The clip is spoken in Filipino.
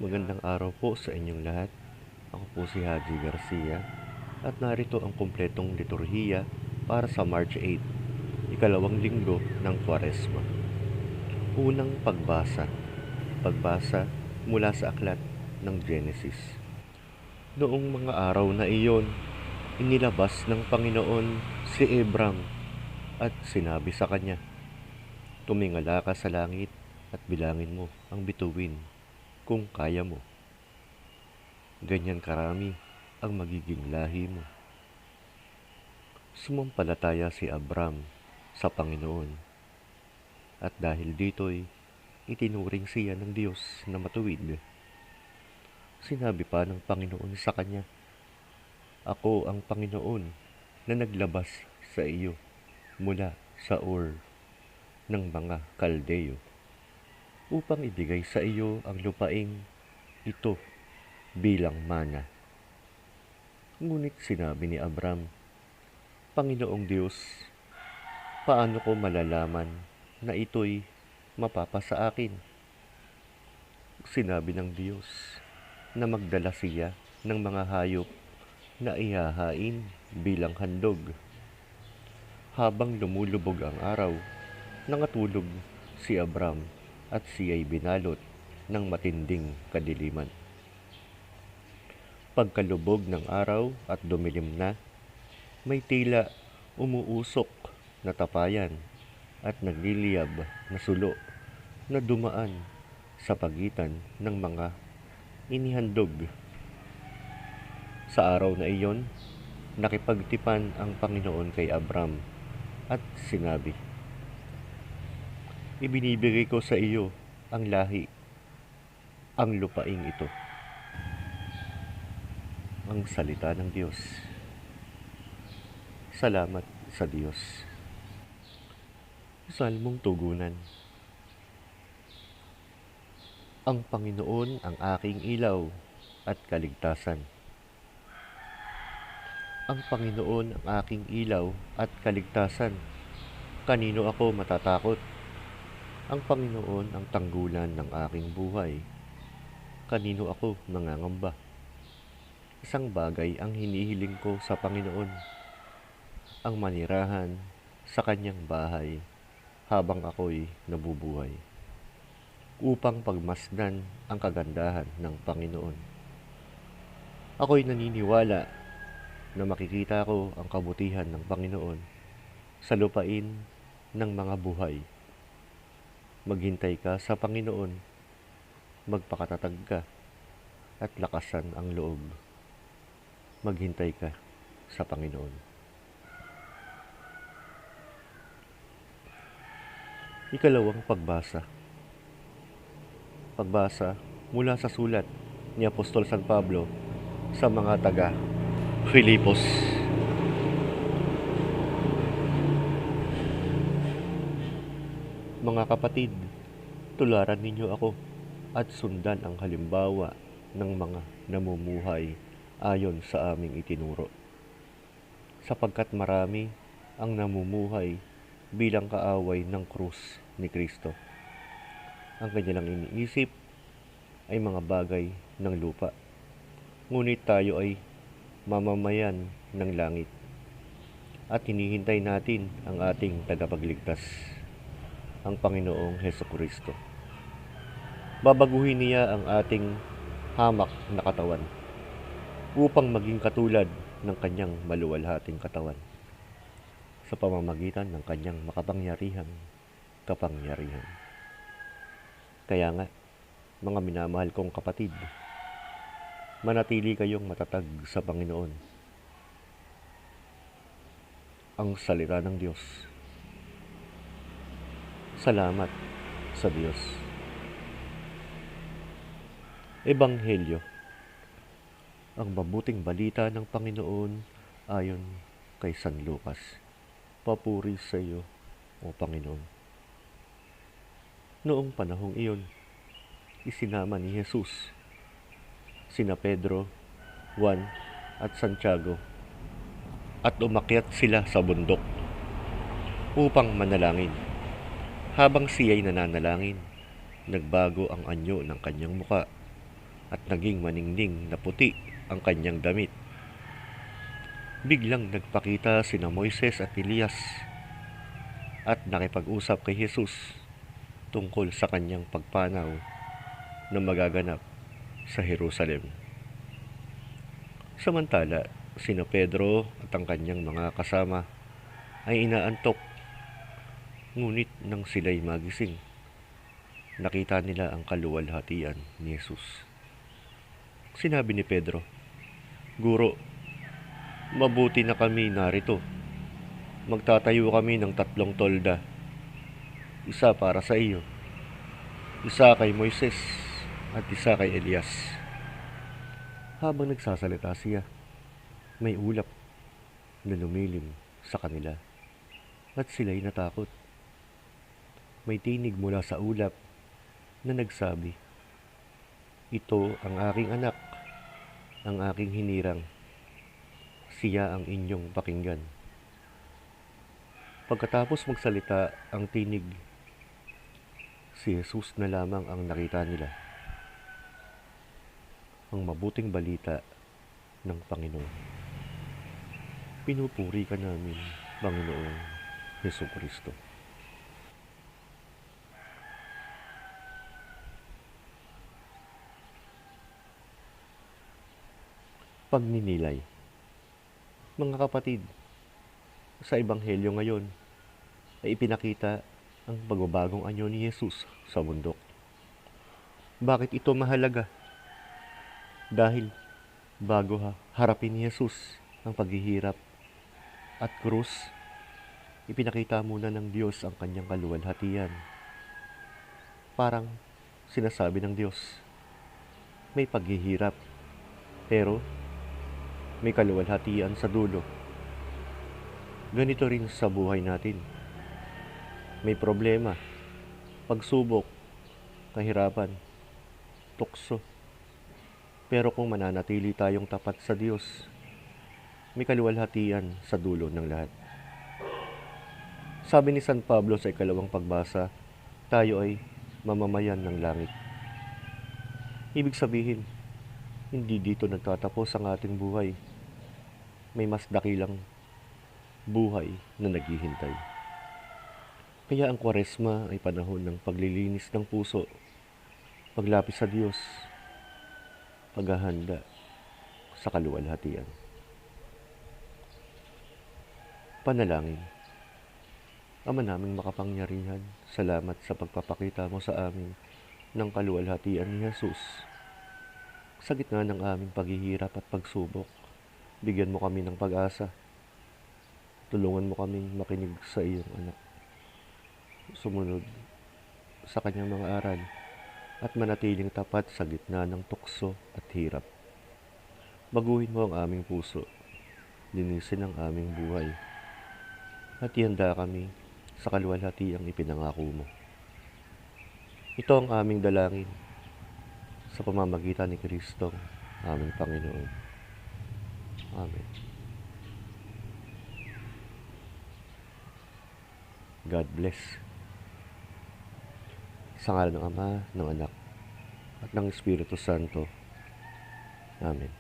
Magandang araw po sa inyong lahat. Ako po si Haji Garcia at narito ang kumpletong liturhiya para sa March 8, ikalawang linggo ng Kwaresma. Unang pagbasa. Pagbasa mula sa aklat ng Genesis. Noong mga araw na iyon, inilabas ng Panginoon si Abram at sinabi sa kanya, "Tumingala ka sa langit at bilangin mo ang bituin kung kaya mo. Ganyan karami ang magiging lahi mo." Sumampalataya si Abram sa Panginoon at dahil dito'y itinuring siya ng Diyos na matuwid. Sinabi pa ng Panginoon sa kanya, "Ako ang Panginoon na naglabas sa iyo mula sa Ur ng mga Kaldeo upang ibigay sa iyo ang lupaing ito bilang mana." Ngunit sinabi ni Abram, "Panginoong Diyos, paano ko malalaman na ito'y mapapasa akin?" Sinabi ng Diyos na magdala siya ng mga hayop na ihahain bilang handog. Habang lumulubog ang araw, nangatulog si Abram at siya'y binalot ng matinding kadiliman. Pagkalubog ng araw at dumilim na, may tila umuusok na tapayan at nagliliyab na sulo na dumaan sa pagitan ng mga inihandog. Sa araw na iyon, nakipagtipan ang Panginoon kay Abram at sinabi, "Ibinibigay ko sa iyo ang lahi, ang lupaing ito." Ang salita ng Diyos. Salamat sa Diyos. Salmong tugunan. Ang Panginoon ang aking ilaw at kaligtasan. Ang Panginoon ang aking ilaw at kaligtasan. Kanino ako matatakot? Ang Panginoon ang tanggulan ng aking buhay. Kanino ako mangangamba? Isang bagay ang hinihiling ko sa Panginoon, ang manirahan sa kanyang bahay habang ako'y nabubuhay, upang pagmasdan ang kagandahan ng Panginoon. Ako'y naniniwala na makikita ko ang kabutihan ng Panginoon sa lupain ng mga buhay. Maghintay ka sa Panginoon, magpakatatag ka at lakasan ang loob. Maghintay ka sa Panginoon. Ikalawang pagbasa. Pagbasa mula sa sulat ni Apostol San Pablo sa mga taga Filipos. Mga kapatid, tularan ninyo ako at sundan ang halimbawa ng mga namumuhay ayon sa aming itinuro. Sapagkat marami ang namumuhay bilang kaaway ng krus ni Kristo. Ang kanilang iniisip ay mga bagay ng lupa. Ngunit tayo ay mamamayan ng langit at hinihintay natin ang ating tagapagligtas, ang Panginoong Hesukristo. Babaguhin niya ang ating hamak na katawan upang maging katulad ng kanyang maluwalhating katawan sa pamamagitan ng kanyang makapangyarihang kapangyarihan. Kaya nga, mga minamahal kong kapatid, manatili kayong matatag sa Panginoon. Ang salita ng Diyos. Salamat sa Diyos. Ebanghelyo. Ang mabuting balita ng Panginoon ayon kay San Lucas. Papuri sa iyo, O Panginoon. Noong panahong iyon, isinama ni Jesus sina Pedro, Juan at Santiago at umakyat sila sa bundok upang manalangin. Habang siya'y nananalangin, nagbago ang anyo ng kanyang muka at naging maningning na puti ang kanyang damit. Biglang nagpakita sina Moises at Elias at nakipag-usap kay Jesus tungkol sa kanyang pagpanaw na magaganap sa Jerusalem. Samantala, sina Pedro at ang kanyang mga kasama ay inaantok, ngunit nang sila'y magising, nakita nila ang kaluwalhatian ni Jesus. Sinabi ni Pedro, "Guro, mabuti na kami narito. Magtatayo kami ng 3 tolda, isa para sa iyo, isa kay Moises, at isa kay Elias." Habang nagsasalita siya, may ulap na lumilim sa kanila at sila'y natakot. May tinig mula sa ulap na nagsabi, "Ito ang aking anak, ang aking hinirang. Siya ang inyong pakinggan." Pagkatapos magsalita ang tinig, si Jesus na lamang ang nakita nila. Ang mabuting balita ng Panginoon. Pinupuri ka namin, Panginoong Hesukristo. Pagninilay. Mga kapatid, sa Ebanghelyo ngayon ay ipinakita ang pagbabagong anyo ni Jesus sa mundo. Bakit ito mahalaga? Dahil bago harapin ni Jesus ang paghihirap at krus, ipinakita muna ng Diyos ang kanyang kaluwalhatian. Parang sinasabi ng Diyos, may paghihirap, pero may kaluwalhatian sa dulo. Ganito rin sa buhay natin. May problema, pagsubok, kahirapan, tukso. Pero kung mananatili tayong tapat sa Diyos, may kaluwalhatian sa dulo ng lahat. Sabi ni San Pablo sa ikalawang pagbasa, tayo ay mamamayan ng langit. Ibig sabihin, hindi dito nagtatapos ang ating buhay. May mas dakilang buhay na naghihintay. Kaya ang Kwaresma ay panahon ng paglilinis ng puso, paglapit sa Diyos, paghahanda sa kaluwalhatian. Panalangin. Ama naming makapangyarihan, salamat sa pagpapakita mo sa amin ng kaluwalhatian ni Jesus. Sa gitna ng aming paghihirap at pagsubok, bigyan mo kami ng pag-asa. Tulungan mo kaming makinig sa iyong anak, sumunod sa kanyang mga aral, at manatiling tapat sa gitna ng tukso at hirap. Baguhin mo ang aming puso, linisin ang aming buhay, at ihanda kami sa kaluwalhatiang ipinangako mo. Ito ang aming dalangin sa pamamagitan ni Kristong aming Panginoon. Amen. God bless. Sa ngalan ng Ama, ng Anak, at ng Espiritu Santo. Amen.